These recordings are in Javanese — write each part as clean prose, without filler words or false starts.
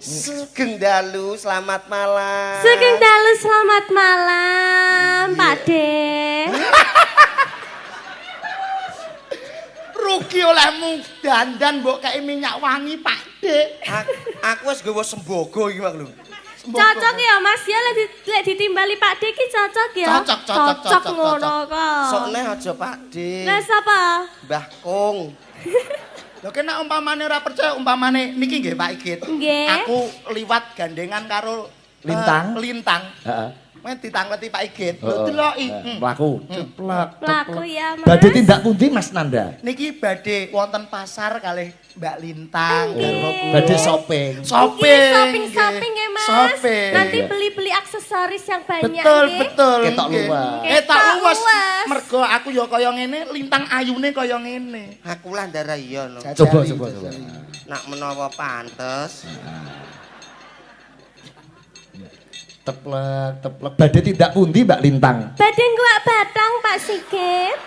Sugeng dalu, selamat malam. Sugeng dalu, selamat malam, Pak De. Rugi olehmu dandan mbok kei minyak wangi, Pak De. Aku wis nggawa sembogo iki, Pak lho. Cocok ya, Mas ya lek ditimbali Pak De ki cocok ya. Cocok ngono kok. Sokne aja Pak De. Lah sapa? Mbah Kung. Lho kena umpamane ora percaya umpamane niki nggih Pak Igit. Nggih. Aku liwat gandengan karo Lintang. Lintang. Heeh. Men ditangleti Pak Igit. Lho deloki. Mlaku, ceplak. Laku ya, Mas. Badhe tindak pundi Mas Nanda? Niki badhe wonten pasar kalih Mbak Lintang. Nggih. Badhe shopping. Shopping ya, Mas. Shopping. Nanti beli-beli aksesoris yang banyak Betul, nggih. betul. Ketok nggih. luas. Ketok Ketok luas. luas. Mergo aku ya kaya ngene, Lintang ayune kaya ngene. Aku lah ndara iya no. Coba. Nak menawa pantes. Teplek. Badhe tindak pundi Mbak Lintang? Badhe nguak batang Pak Sigit.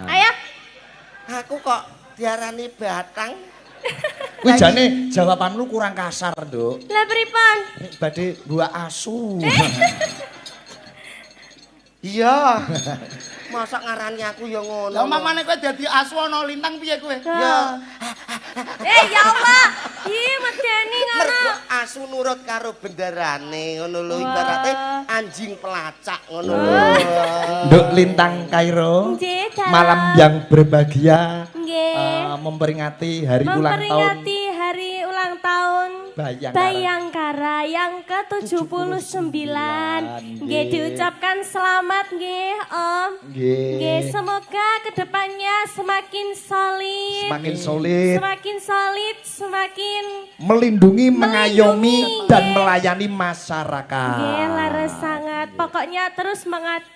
Ayo. Aku kok diarani batang. Kuwi jane jawabanmu kurang kasar, Nduk. Lah pripun? Badhe buah asu. Iya. Masa ngarani aku ya ngono. Lah umpamane kowe dadi asu ana Lintang piye kowe? Ya. Ya Allah. Ih, medeni ngono. Mergo asu nurut karo bendarane ngono lho ibarate anjing pelacak ngono lho. Nduk Lintang Kairo. Nggih, Dalam. Malam yang berbahagia. Nggih. Memperingati hari ulang tahun Memperingati hari ulang tahun Bayangkara. Bayangkara yang ke-79. Nggih, diucapkan selamat nggih, Om. Nggih, semoga kedepannya semakin solid. Semakin solid, semakin melindungi, mengayomi Melindungi, dan nggih. melayani masyarakat. nggih, laras sangat. Pokoknya terus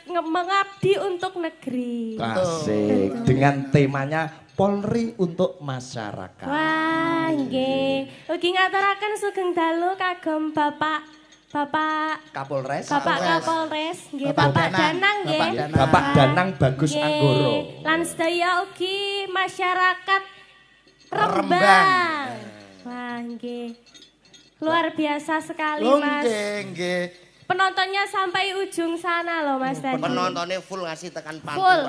mengabdi untuk negeri. Asik. Dengan temanya Polri untuk masyarakat. Wah, nggih. Ugi ngaturaken sugeng dalu kagem Bapak Kapolres. Kapolres, nggih, Bapak Danang nggih. Bapak Danang Bagus Nggih. Anggoro. Lan sedaya ugi masyarakat Rembang. Rembang. Wah, nggih. Luar biasa sekali, Mas. Nggih. Penontonnya sampai ujung sana loh, Mas tadi. Penontonnya full ngasih tekan Full.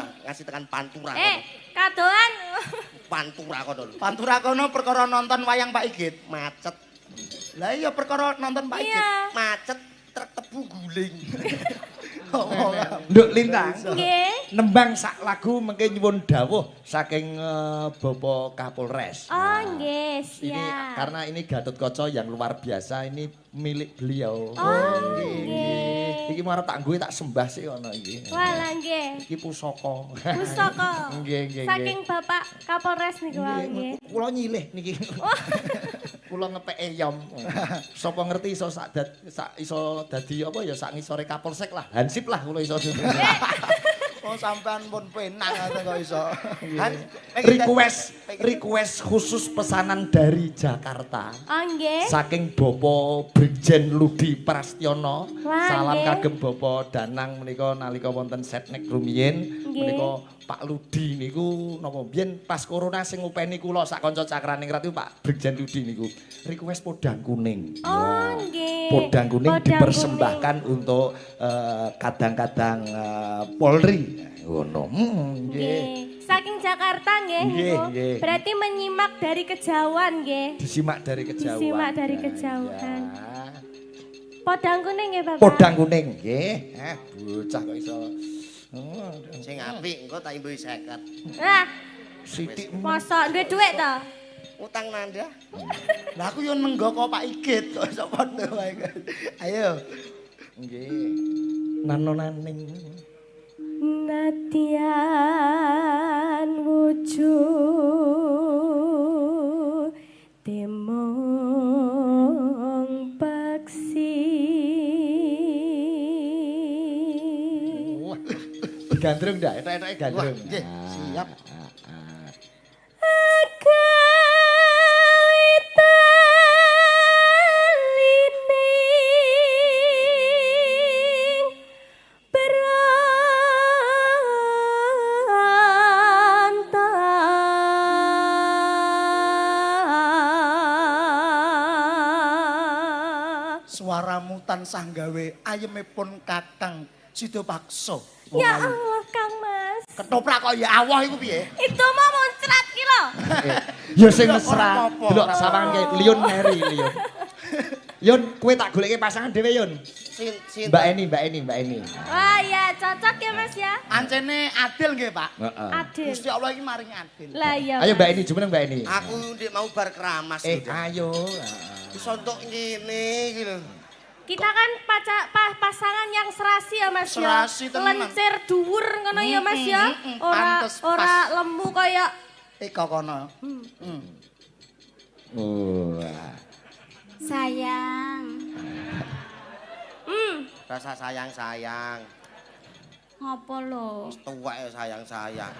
pantura. Kadoan. Pantura kono lho. Pantura kono perkara nonton wayang Pak Igit. Macet. Lah iya perkara nonton Pak Igit. Iya. Macet truk tebu guling. Nduk Lintang. Nggih. Nembang sak lagu mengke nyuwun dawuh saking Bapak Kapolres. Oh, nggih, Ini siap. karena ini Gatotkaca yang luar biasa, ini milik beliau. Oh, nggih. Iki mau tak nggoe tak sembah sih ono iki. Walah, nggih. Iki pusaka. Pusaka. Nggih. Saking Bapak Kapolres niku wae nggih. Kula nyilih niki. Kula ngepek eyom. Sapa ngerti iso sak iso dadi apa ya sak ngisore Kapolsek lah. Hansip lah kula iso. Oh sampean pun penak kok iso. Request khusus pesanan dari Jakarta. Oh, nggih. Saking Bapak Brigjen Ludi Prastiono. Wah, Salam nggih. kagem Bapak Danang menika nalika wonten setnek rumiyin. Nggih. Menika Pak Ludi niku napa biyen pas corona sing ngupeni kula sak kanca Cakraning Ratu Pak Brigjen Ludi niku request podang kuning. Oh, nggih. Podang kuning Podang dipersembahkan untuk kadang-kadang Polri. Ngono. kuning. Nggih. Saking Jakarta nggih. Nggih, niku. nggih. Berarti menyimak dari kejauhan nggih. Disimak dari kejauhan. Disimak dari kejauhan. Podang kuning nggih, Bapak. Podang kuning nggih. Bocah kok iso. Sing apik engko tak imbuhi 50. Lah, Sithik mosok duwe dhuwit to? Utang nanda. Lah aku yo nenggo kok Pak Igit kok iso padha wae. Ayo. nggih. Nanonaning. Natian wujud temong paksi. Gandrung ndak? Etok-etoke gandrung. Nggih, siap. suaramu tansah gawe ayemipun Kakang Sido Pakso. Ya Allah, Kang Mas. Ketoprak kok ya Allah iku piye? Itu mau muncrat ki lho. Ya sing mesra. Ora apa-apa. Delok sawangan kae Lion Mary Lion. Yon, kowe tak goleke pasangan dhewe Yon. Mbak Eni. Wah, ya cocok ya Mas ya. Ancene adil nggih, Pak. Heeh. Adil. Gusti Allah iki maring adil. Lah ya. Ayo Mbak Eni, jumeneng Mbak Eni. Aku ndik mau bar keramas. Ayo. Iso entuk ngene iki lho. Kita kan pasangan yang serasi ya Mas ya. Serasi tenan. Lencir dhuwur ngono ya Mas ya. Pantes, Ora pas. lembu kaya Eka kono. Wah. Sayang, Rasa sayang-sayang. ngopo lho? Tuwek ya sayang-sayang.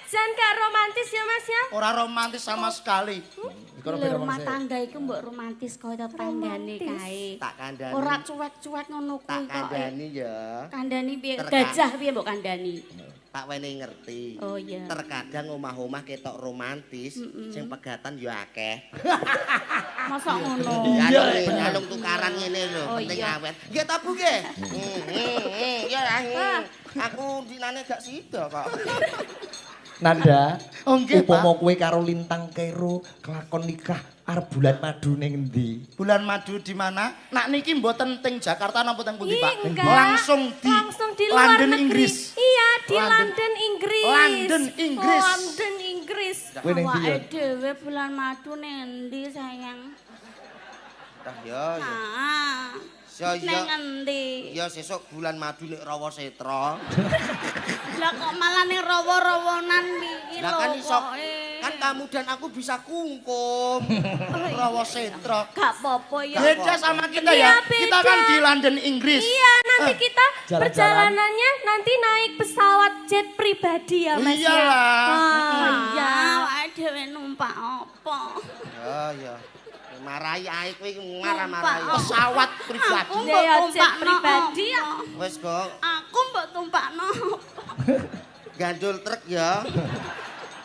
jan gak romantis ya Mas ya. Ora romantis sama sekali. Iku Lho, beda rumah mangsa. tangga iku mbok romantis kaya tanggane kae. Tak kandhani. Ora cuek-cuek ngono Tak kuwi kok. kandhani ya. Kandhani piye? Terka- Gajah piye mbok kandhani? Tak weni ngerti. Oh iya. Terkadang omah-omah ketok romantis, sing pegatan ya akeh. Masa ngono? Iya, nyalung tukaran ngene lho, Oh, penting iya. awet. Nggih ta Bu nggih? Ya aku dinane gak sida kok. Nanda, Oh, nggih, upama kowe karo Lintang Kero kelakon nikah arep bulan madu ning endi? Bulan madu di mana? Nak niki mboten teng Jakarta napa teng pundi, Pak? Enggak. Langsung di luar London, negeri. Inggris. Iya, di London. London, Inggris. London, Inggris. London, Inggris. Kowe ning ndi Awake Yon? dhewe bulan madu nendi sayang? Dah ya. Ah. Ya Neng ya. endi? Ya sesuk bulan madu nek Rawa Setra. Lah kok malah ning rawa-rawonan iki Lah lho kan iso pokoke. kan kamu dan aku bisa kungkum. Rawa Setra. Gak apa-apa ya. Beda sama kita Iya, ya. Kita kan beda. di London, Inggris. Iya, nanti kita Jalan-jalan. perjalanannya nanti naik pesawat jet pribadi ya Mas ya. Iyalah. Oh iya. Awake dhewe numpak apa? Ya ya. Marahi ae kowe iki marah-marahi. Numpak. Pesawat pribadi. Aku Ya, mbok jet tumpakno pribadi ya. apa? Wes kok Aku mbok tumpakno. gandul truk ya.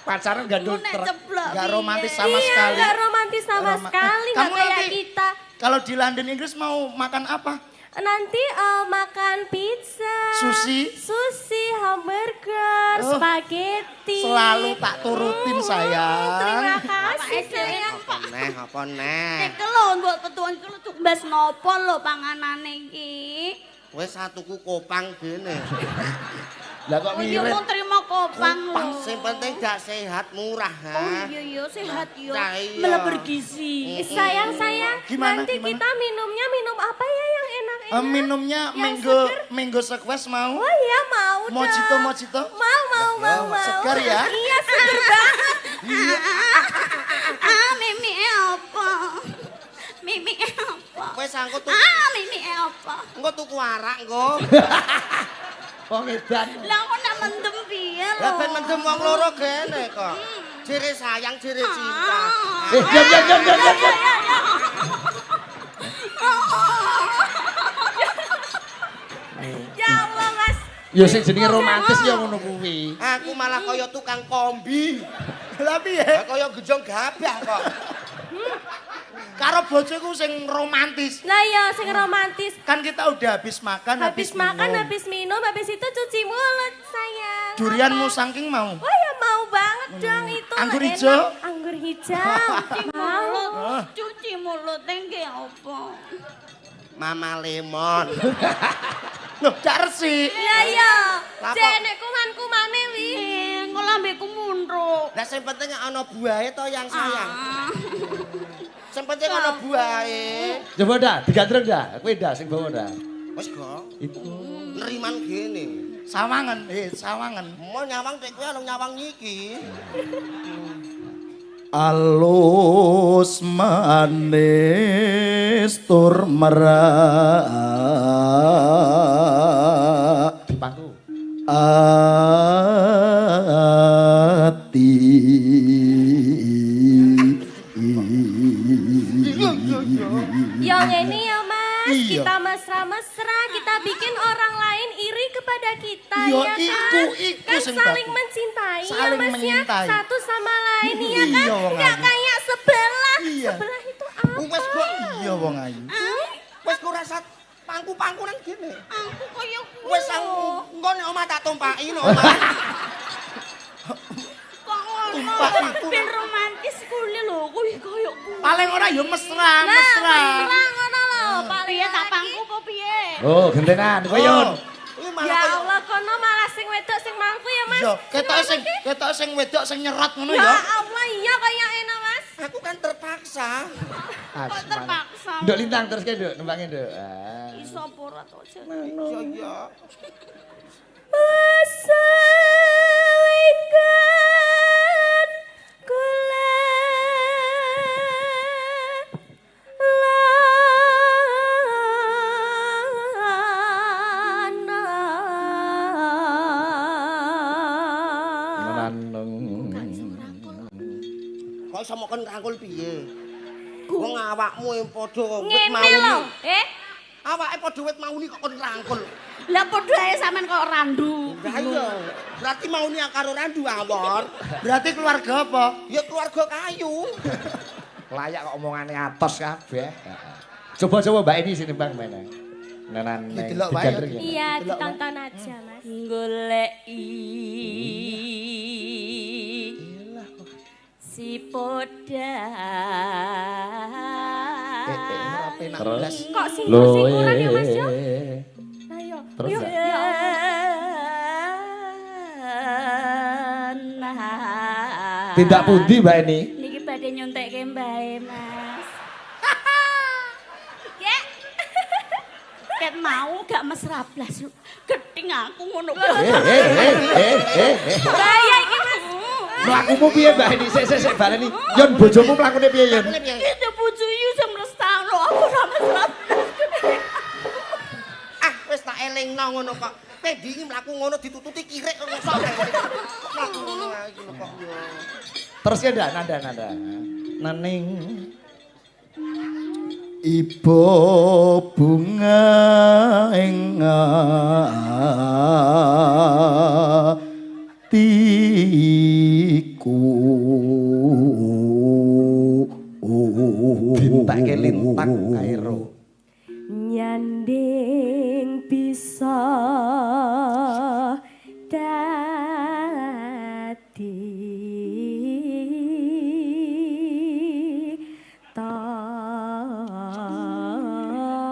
Pacaran gandul Nek truk. ceblok. Gak piye? romantis sama Iya, sekali. nggak romantis sama sekali, nggak Kamu kayak nanti- kita. Kalau di London, Inggris mau makan apa? Nanti makan pizza, sushi, hamburger, Oh, spaghetti. Selalu tak turutin sayang. Terima kasih Awake dhewe sayang. Apa neh? Iki lho mbok ketuan iki lho tumbas napa lho panganane iki? Wes satuku kopang dene. Lah kok Oh iya mirip? mau terima kopang lho. Sing penting gak sehat murah Oh ha. iya sehat yo. Nah, iya. Malah bergizi. Sayang, Gimana, nanti gimana? kita minumnya minum apa ya yang enak-enak? Minumnya Yang mango sequest mau? Oh iya mau dong. Mojito. Mau. Segar ya? Iya segar banget. Mimi apa? Mimi apa? Wes angko tuh Mimi apa? engko tuku arak engko. Wong edan. Lah kok nak mendem piye lho? Lah ben mendem wong loro gene kok. Jere sayang, jere cinta. Yon. Ya Allah Mas. Ya sing jenenge romantis ya ngono kuwi. Aku malah kaya tukang kombi. Lah piye? Lah kaya gejong gabah kok. Karo bojoku sing romantis. Lah ya sing romantis. Kan kita udah habis makan, Habis makan, minum. habis minum, habis itu cuci mulut sayang. Durianmu saking mau. Oh ya mau banget dong itu. Anggur enak. hijau? Anggur hijau. Mau. Cuci mulut engke apa? Mama lemon. Loh, gak resik. Iya iya. Lah, kok- Jenek kuman-kumane wi. Engko lambeku mundruk. Lah sing penting ana buahe to yang sayang. Ah. Sing penting ana buahe. Coba dah, digandreng dah. Kowe dah sing bawa dah. Wes kok Itu. neriman gene. Sawangan, sawangan. Mau nyawang tek kowe anu nyawang iki. Alus manis tur merak Pangku. ati Yang ini ya Mas, Iya. kita mesra-mesra, kita bikin orang lain iri kepada kita Iya, ya kan? iku Kan sing saling bagus. mencintai ya Saling Mas menyintai. ya, satu sama lain ya kan? Iya, wong Nggak ayu. kayak sebelah, Iya. sebelah itu apa? Wes kok iya wong ayu. Hmm? rasa pangku-pangkunan gini. Aku kaya kuwi. Wis engko nek omah tak tumpaki no omah. Kok ngono? Ben romantis kuwi lho, kuwi kaya kuwi. Paling ora ya mesra. Mesra ngono lho, paling Piye tak pangku apa piye? Oh, gentenan koyon. Kuwi Ya malah kaya Allah, kono malah sing wedok sing mangku ya, Mas. Iya, ketok sing wedok sing nyerat ngono Ya ya. Allah, iya kaya enak, Mas. aku kan terpaksa. Kok terpaksa. Nduk lintang terus ke Nduk, nembangin Nduk. Ah. Iso apa ora to, Jan? Iya iya. Wasalingkan kula Kok iso mokon rangkul piye? Wong awakmu yang padha wit ngene mauni. lho. Awake padha wit mauni kok kon rangkul. Lah padha ae sampean kok randu. Lah iya. Berarti mauni karo randu awor. Berarti keluarga apa? Ya keluarga kayu. Layak kok omongane atos kabeh. Coba-coba Mbak ini sini Bang mana. Nenan neng Didelok wae. digandreng ya. Iya, ditonton aja, Mas. Goleki si poda. Ora penak Terus? blas. Kok singgur-singguran ya, Mas yo? eh. Ayo. Terus Yuk, ya? ya Allah. Tindak pundi Mbak ini? Niki badhe nyontekke mbae, Mas. Kek. Ket mau gak mesra blas. Gething aku ngono. Bahaya iki, Mas. Mlakumu piye Mbak ini? Sik baleni. Yon bojomu mlakune piye Yon? Itu bojoyu semrestano aku ora mesra blas. Ah wis tak elingno ngono kok. Pendi iki mlaku ngono ditututi kirek kok iso. Mlaku ngono ae iki lho kok yo. Terus ya nada. Naning Ibu bunga ing atiku dintake lintang Kairo. Nyanding bisa dadi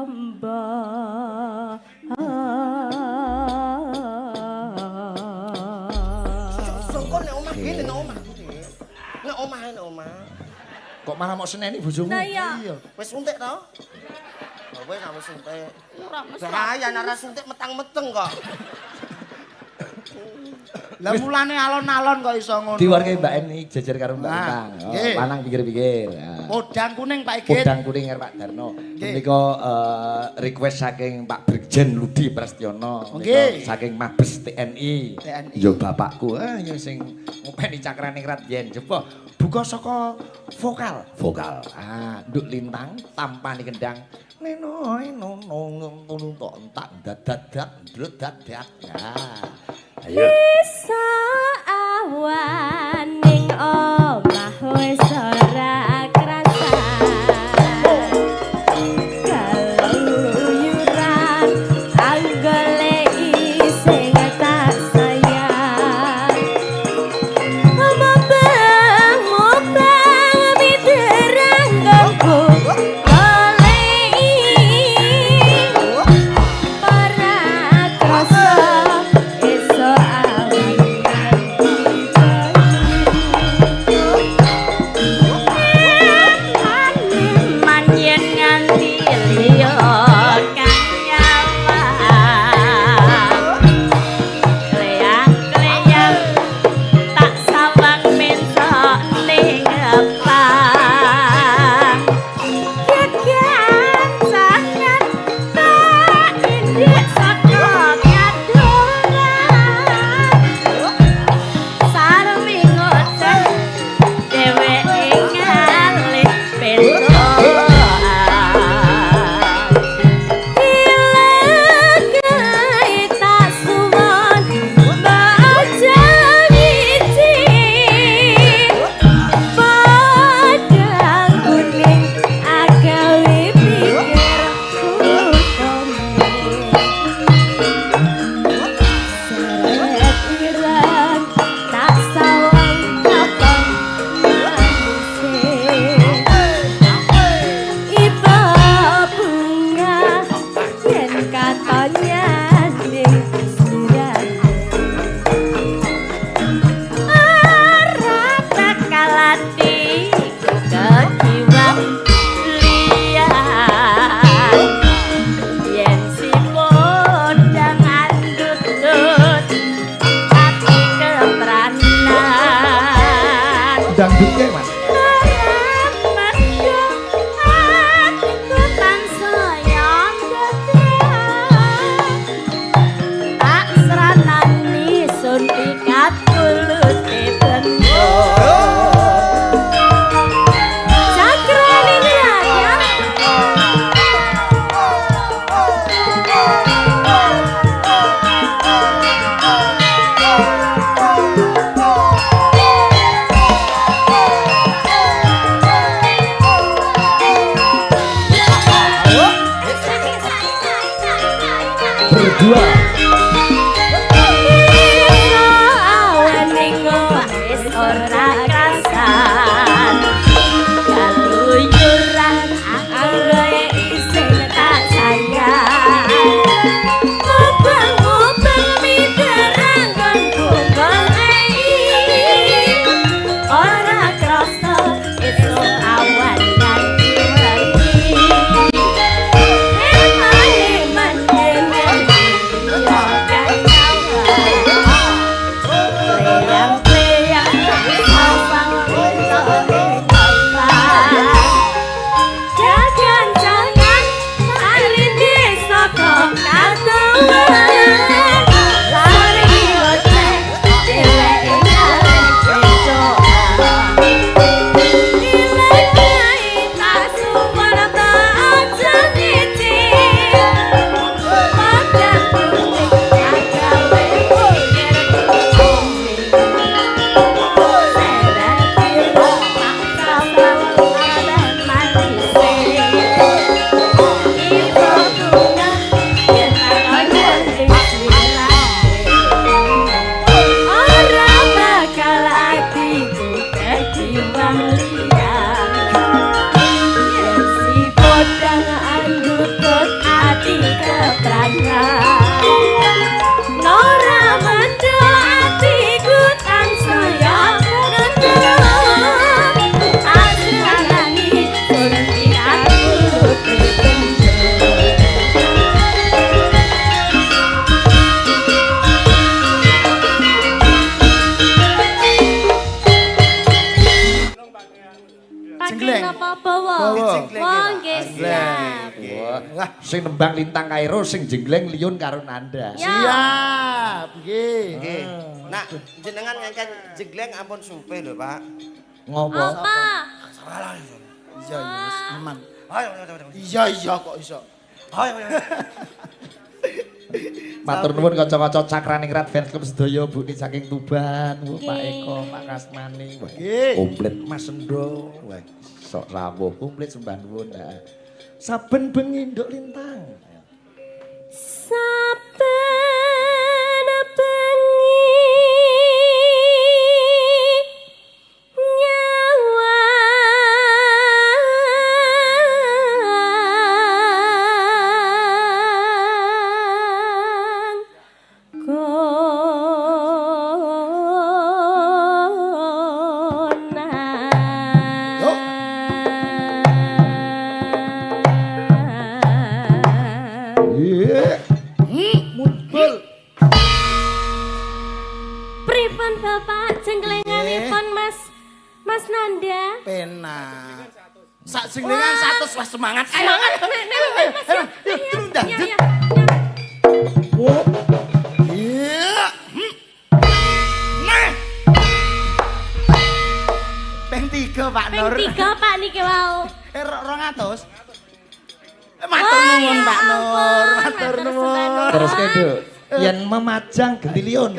tambah Songkon nek omah ngene nek omah. Nek omah nek omah. Kok malah mau seneni bojomu? Nah iya. Wis suntik to? Oh wis wis suntik. Ora mesra. Bahaya nek suntik metang-meteng kok. Lah mulane alon-alon kok iso ngono. Diwarke Mbak Eni jejer karo Mbak Nah, Lintang. Oh, nggih. lanang pikir-pikir. Nah. Podang kuning Pak Igit. Podang kuning karo Pak Darno. Menika request saking Pak Brigjen Ludi Prastiono. Nggih. Saking Mabes TNI. TNI. Yo bapakku ya sing ngopeni cakrane rat yen coba buka saka vokal. Ah, Nduk Lintang tampani kendang. Neno no tak dadat dadat. Ayo. Bisa awan ning omah wis ora krasa. Kaluyuran anggoleki sing tak sayang. Mobang miterang ganggu goleki para krasa. Iso awan dua. Awan ningo wis ora krasan. Kaluyuran anggae isih tak sayang. Mubeng-mubeng miderang kon kumpul ora krasa esuk awan nganti wengi. Wah, sing nembang lintang Kairo sing jengleng liyun karo Nanda. Siap, nggih. Nggih. Nak jenengan ngangkat jengleng ampun supe lho, Pak. Ngopo? Apa? Salah. Iya, iya, wis aman. Ayo. Iya kok iso. Ayo. Matur nuwun kanca-kanca Cakraningrat Fans Club sedaya Buni saking Tuban, Pak Eko, Pak Kasmani. Wah, Nggih. komplit Mas Sendo. Wah, sok rawuh komplit sembah nuwun. Saben bengi nduk lintang. Saben bengi Sak jenglengan 100 wah semangat. Semangat. Peng 3 Pak Nur. Peng 3 Pak niki wau. 200. Matur nuwun Pak Nur, matur nuwun. Terus Nduk, yen memajang gentiliun.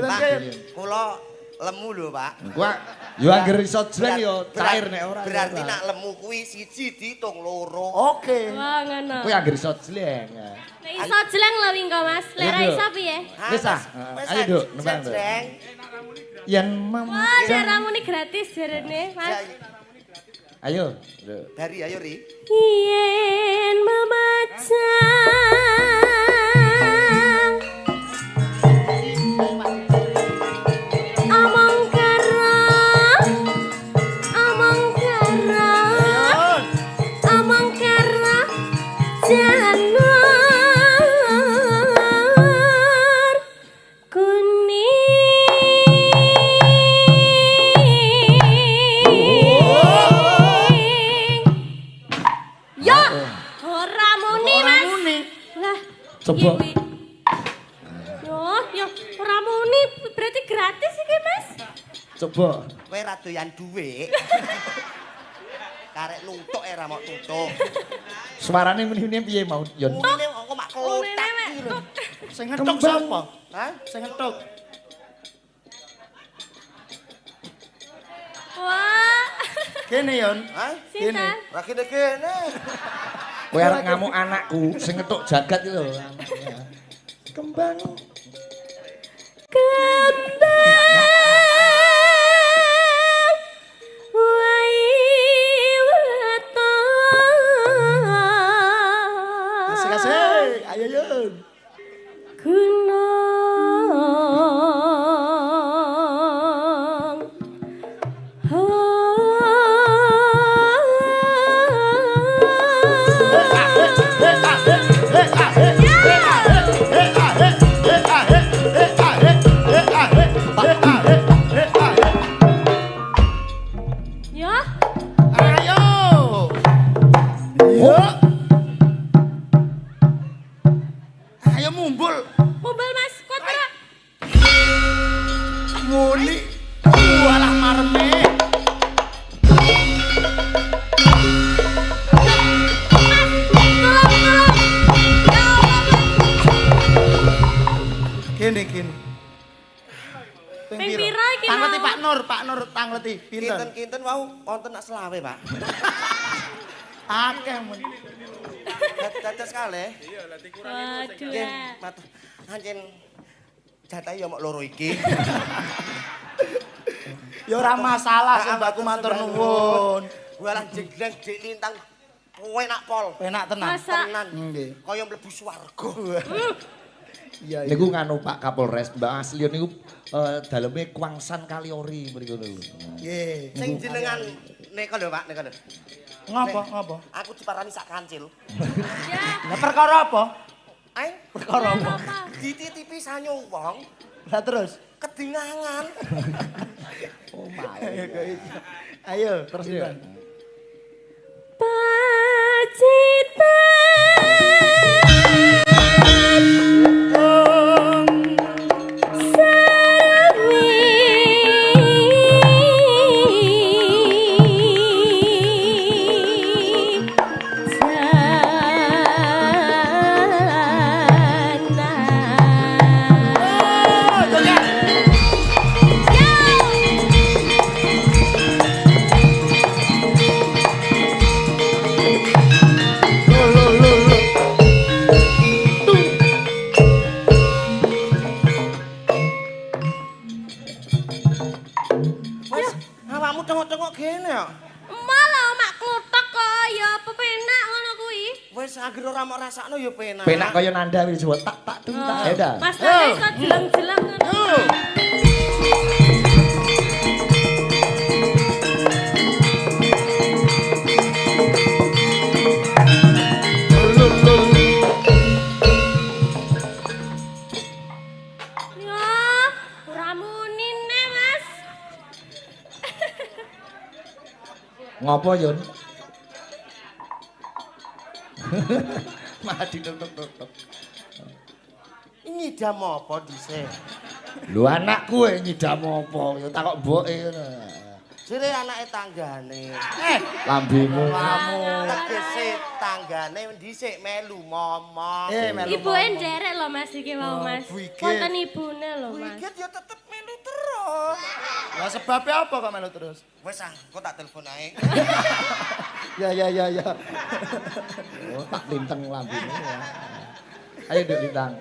Kula lemu lho, Pak. Gua yo anggere iso jleng yo cair nek ora. Berarti nak lemu kuwi siji diitung loro. Oke. Wah, ngono. Kuwi anggere iso jleng. Nek iso jleng lho wingko Mas. Lek ra iso piye? Wis ah. Ayo Nduk, nembang Nduk. Yen Wah, memajang. jaramune gratis jarene, Mas. Ayo, Nduk. Dari ayo Ri. Yen memajang coba. Yo, ora muni berarti gratis iki, Mas. Coba. Kowe ra doyan dhuwit. Karek nutuk era mau tutuk. Suarane muni-muni piye mau, Yon? Mune kok mak klotak iki lho. Sing ngetuk sapa? Hah? Sing ngetuk. Wah. Kene Yon. Hah? Kene. Ra kene. Kowe arep ngamuk anakku sing ngetuk jagat iki lho. kembang Asik-asik. Ayo Yun. Ya, Ayo. Yo. Ayo mumbul. mobil Mas, kuat ora? Muni. Walah marme. Kene. Ping pira iki, Tangleti Mau? Pak Nur tangleti. Pinten? Kinten wau wonten nak selawe, Pak. Akeh mun. Dados kalih. Waduh. Nggih, matur. Anjen jatah ya mok loro iki. Ya ora masalah sing baku matur nuwun. Walah jegleng dik lintang kowe nak pol. Penak tenan. Masa Tenan. Nggih. Kaya mlebu swarga. Iya. niku nganu Pak Kapolres Mbak Aslion niku daleme Kuangsan Kaliori mriku niku. Nggih. Sing jenengan nika lho Pak, nika lho. Ngopo? Aku diparani sak kancil. ya, Lah perkara apa? Perkara apa? dititipi sanyo wong Lah terus. kedingangan. Oh my. Ayo, terus Iya. Wes, awakmu tengok-tengok kene ya. malah mak klothok kok ya pepenak ngono kuwi. Wes anggere ora mok rasakno ya penak. Penak kaya nanda wis tak dung tak. Ya dah. Mas tak iso jelang-jelang ngono. Ya, ora muni ne, Mas. Ngopo Yun? Malah ditutup-tutup. Nyidam apa dhisik? Lho anakku nyidam apa? Ya takok mboke ngono. Jere anake tanggane. Lambemu. Tegese tanggane dhisik melu momong. Melu. Ibuke nderek lho Mas iki mau Mas. Bu Igit. Wonten ibune lho Mas. Wigit ya tetep melu terus. Lah sebabnya apa kok melu terus? Wes kok tak telepon ae. Ya. Oh, tak linteng lambemu ya. Ayo Duk Lintang.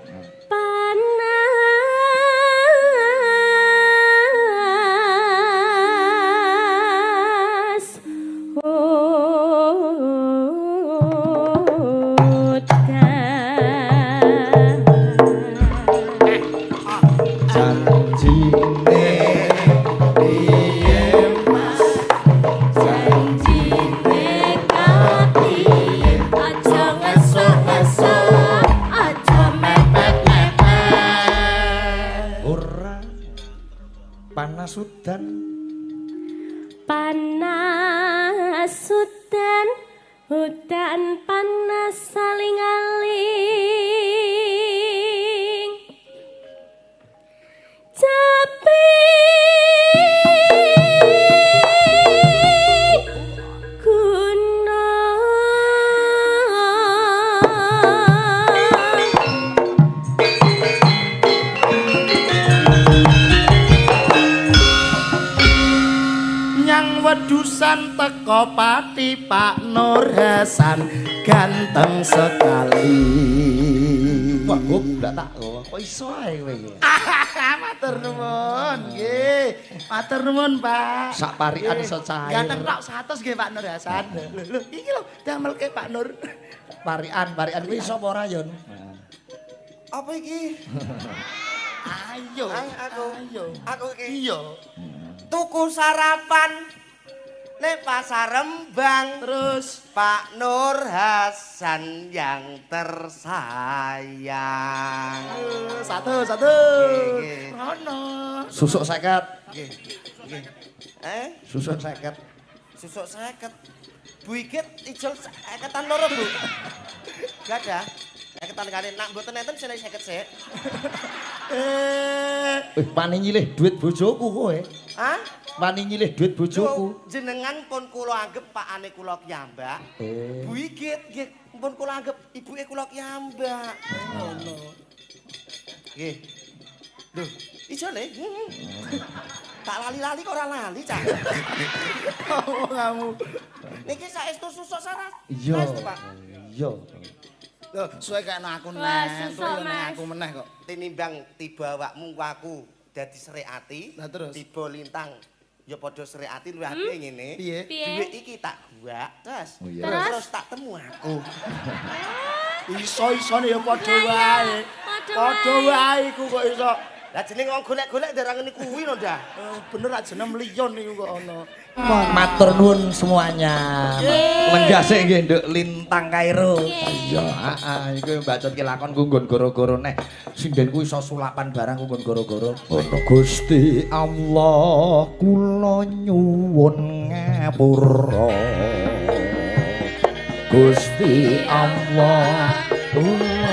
Panas Janjine piye Mas? janjine kapiye aja ngesuk-ngesuk aja mepet-mepet Ora panas udan panas udan panas saling-aling tapi Nyang wedusan teko pati Pak Nur Hasan ganteng sekali. Wah, ndak tak kok iso ae kowe iki. Matur nuwun, nggih. Matur nuwun, Pak. Sak parikan iso cair. Ganteng tok 100 nggih Pak Nur Hasan. Lho, iki lho damelke Pak Nur. Parikan kuwi iso apa ora, Yon? Apa iki? Ayo. Ayo. Aku iki. Iya. Tuku sarapan nek pasar Rembang. Terus Pak Nur Hasan yang tersayang. satu. Nggih. Rono. Susuk 50. Nggih. Nggih. Susuk 50. Susuk 50. Bu Igit ijol 50-an loro, Bu. Gak ada. 50-an kali nak mboten enten sing 50 sik. Wani nyilih duit bojoku kowe. Hah? Wani nyilih duit bojoku. Jenengan pun kula anggap pakane kula kiyambak. Bu Igit nggih pun kula anggap ibuke kula kiyambak. Ngono. Nggih. Lho, ijole. Tak lali-lali kok ora lali, Cak. Kamu. Niki saestu susuk saras. Iya. Saestu, Pak. Iya. Loh, suwe kaya aku Wah, neh, susuk, terus Mas. aku meneh kok. Tinimbang tiba awakmu aku dadi serik ati. Lah terus? Tiba lintang ya padha serik ati luwih apike ngene. Piye? Piye? Duit iki tak guak, terus. Oh, iya. Terus tak temu aku. Iso-isone ya padha wae. Padha Padha wae iku kok iso. Lah jeneng wong golek-golek ndarang ngene kuwi lho, Ndah. Bener aja 6 milyon niku kok ono. Matur nuwun semuanya. Lenggah sik nggih Nduk Lintang Kairo. Iya, heeh, iku mbacutke lakon nggon goro-goro neh. Sindenku iso sulapan barang nggon goro-goro. Ono Gusti Allah kula nyuwun ngapura. Gusti Allah kula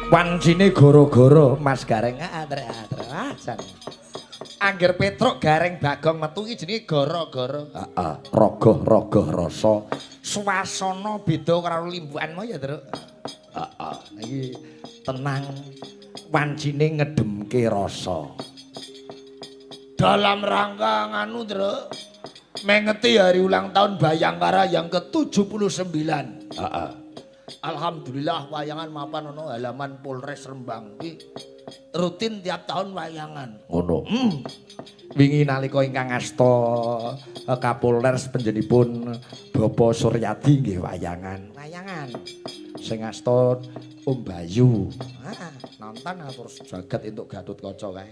Wancine goro-goro Mas Gareng atre-atre ajan. Angger Petruk Gareng Bagong metu iki jenenge goro-goro. Heeh, rogoh-rogoh rasa. Swasana beda karo limbukanmu ya, Truk. Heeh, iki tenang wancine ngedemke rasa. Dalam rangka nganu, Truk. Mengeti hari ulang tahun Bayangkara yang ke-79. Heeh. Alhamdulillah wayangan mapan ono halaman Polres Rembang iki rutin tiap tahun wayangan. Ngono. Wingi nalika ingkang asta Kapolres panjenipun Bapak Suryadi nggih wayangan. Wayangan. Sing asta Om Bayu. Nonton terus jagat entuk Gatotkaca kae.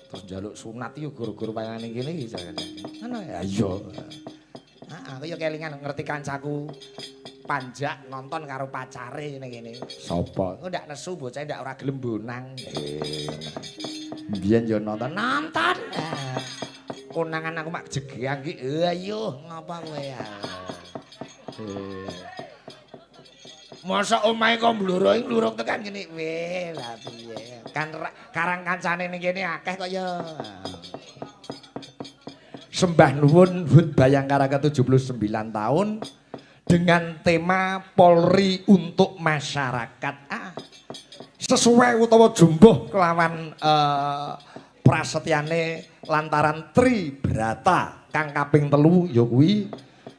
Terus njaluk sunat yo guru-guru wayangan iki kene iki. Ngono ya iya. Aku yo kelingan ngerti kancaku Panjak nonton karo pacare ngene kene. Sapa? Engko ndak nesu bocah ndak ora gelem bonang. Biyen yo nonton. Konangan aku mak jegeang iki. Ayo ngapa kowe ya? Masa omahe kok mbloro iki mluruk tekan kene. Weh, lah piye? Kan karang kancane ning kene akeh kok ya. Sembah nuwun HUT Bayangkara ke-79 tahun dengan tema Polri untuk masyarakat. Sesuai utawa jumbuh kelawan prasetyane lantaran Tribrata kang kaping 3 ya kuwi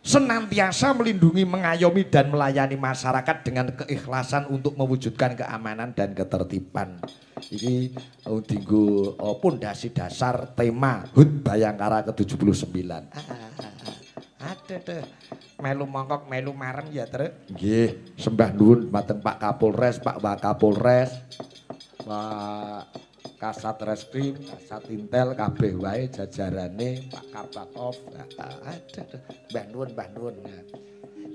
senantiasa melindungi, mengayomi dan melayani masyarakat dengan keikhlasan untuk mewujudkan keamanan dan ketertiban. Ini dinggo pondasi dasar tema HUT Bayangkara ke-79. Aduh. Melu mongkok, melu marem ya, Truk. Nggih, sembah nuwun dumateng Pak Kapolres, Pak Wakapolres, Pak Kasat Reskrim, Kasat Intel, kabeh wae jajarane, Pak Kabakov. Aduh, mbah nuwun.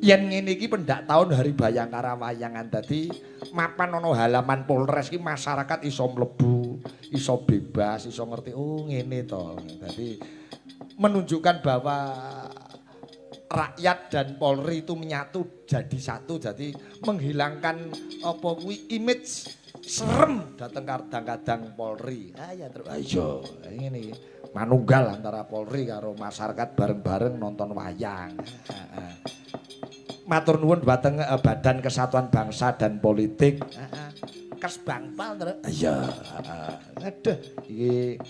Yen ngene iki pendak tahun Hari Bayangkara wayangan dadi mapan ana halaman Polres iki masyarakat iso mlebu, iso bebas, iso ngerti oh ngene to. Dadi menunjukkan bahwa rakyat dan Polri itu menyatu jadi satu, jadi menghilangkan apa kuwi image serem dateng kadang-kadang Polri. Ya terus ayo ngene manunggal antara Polri karo masyarakat bareng-bareng nonton wayang. Matur nuwun dhateng Badan Kesatuan Bangsa dan Politik. Kesbangpal terus. Iya. Aduh iki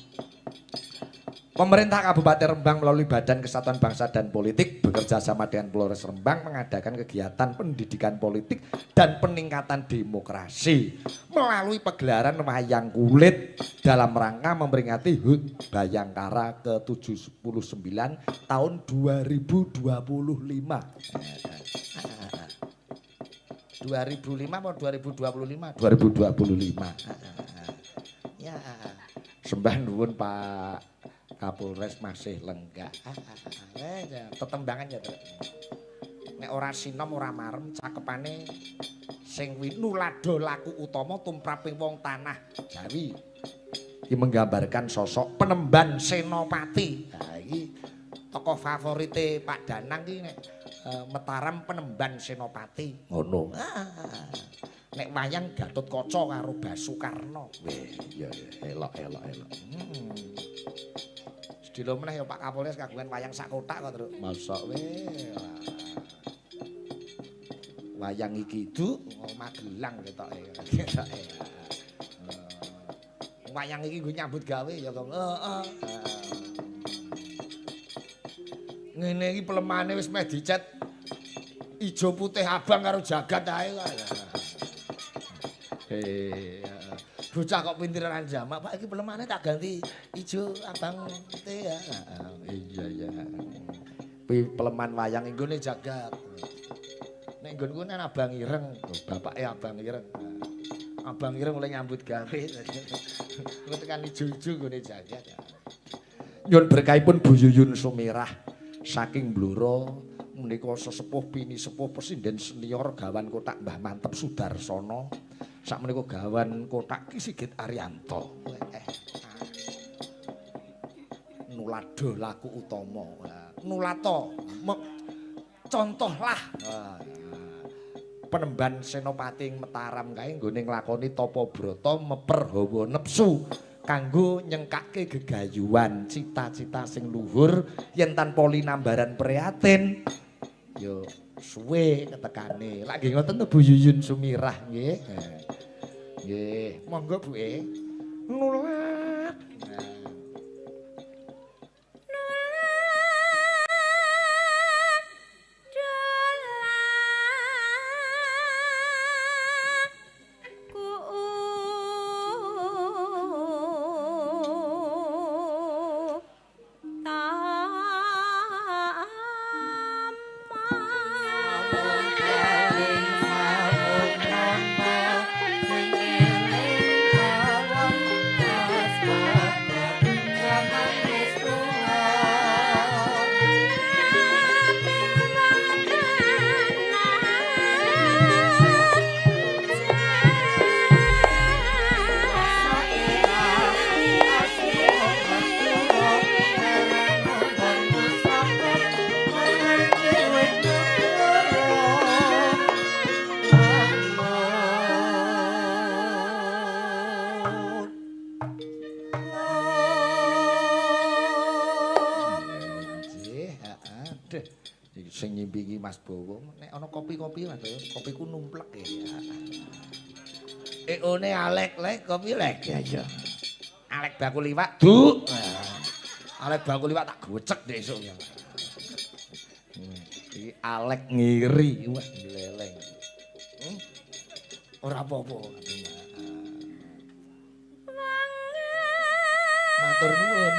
Pemerintah Kabupaten Rembang melalui Badan Kesatuan Bangsa dan Politik bekerja sama dengan Polres Rembang mengadakan kegiatan pendidikan politik dan peningkatan demokrasi melalui pegelaran wayang kulit dalam rangka memperingati HUT Bayangkara ke-79 tahun 2025. 2005 atau 2025? 2025. Ya. Sembah nuwun Pak Kapolres masih lenggah. Tetembangan ya, Truk. Nek ora sinom ora marem cakepane sing kuwi nulado laku utama tumraping wong tanah Jawi. Iki menggambarkan sosok Penemban Senopati. Nah, iki tokoh favorite Pak Danang iki nek Mataram Penemban Senopati. Ngono. Nek wayang Gatotkaca karo Basukarna. Weh, iya elok. Dilo meneh ya Pak Kapolres kagungan wayang sak kotak kok, Truk. Masa weh. Wayang iki itu Magelang ketoke. Wayang iki nggo nyambut gawe ya kok. Heeh. Ngene iki pelemane wis meh dicet ijo putih abang karo jagat ae kok. Bocah kok pinteran jamak, Pak iki pelemane tak ganti ijo abang putih ya. Iya. Peleman wayang nggone jagat. Nek nggonku nang Abang Ireng, bapake Abang Ireng. Abang Ireng oleh nyambut gawe. Ku tekan ijo-ijo nggone jagat. Nyun berkahipun Bu Yuyun Sumirah saking Blora menika sesepuh pini sepuh Presiden senior gawan kotak Mbah Mantep Sudarsono. Sak menika gawan kotak Ki Sigit Arianto. Nulado laku utama. Nulato contohlah. Penemban Senopati ing Mataram kae nggone nglakoni tapa brata meper hawa nepsu kanggo nyengkake gegayuhan cita-cita sing luhur yen tanpa linambaran prihatin ya suwe ketekane. Lak nggih ngoten to Bu Yuyun Sumirah nggih. Nggih, monggo Bu e. Nulat. Sing nyimpi iki Mas Bowo nek ana kopi-kopi Mas kopiku numplek ya. One alek lek kopi lek ya. Alek bakul liwak duk. Alek bakul liwak tak gocek ndek esuk ya. Iki alek ngiri wah leleng. Ora apa-apa. Matur nuwun.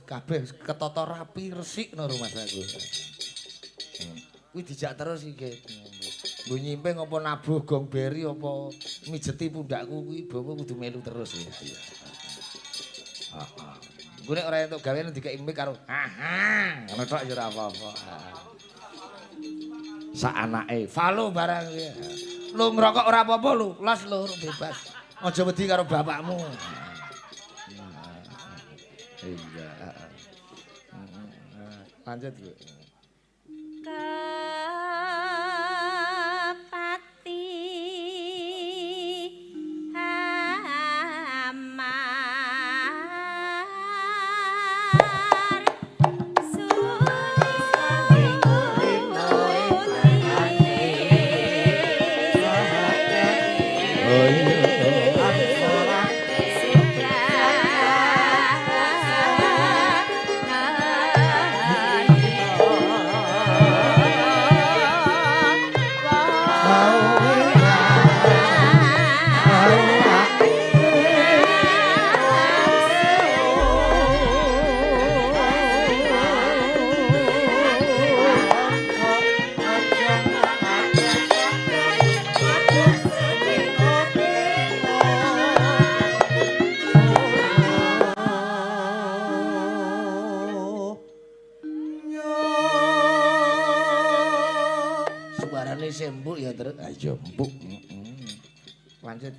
Kabeh ketata rapi resik no rumah aku. Kuwi dijak terus iki. Mbok nyimping apa nabuh gong beri apa mijeti pundakku kuwi bawa kudu melu terus ya. Heeh. Engko nek ora entuk gawean dikeki mik karo ngono tok ya ora apa-apa. Sak anake falo barang kuwi. Lu ngrokok ora apa-apa lu, los lur bebas. Aja wedi karo bapakmu. Iya. Lanjut, Bu. Kepati Amar Suarane sembuk ya terus. Ayo empuk. Lanjut.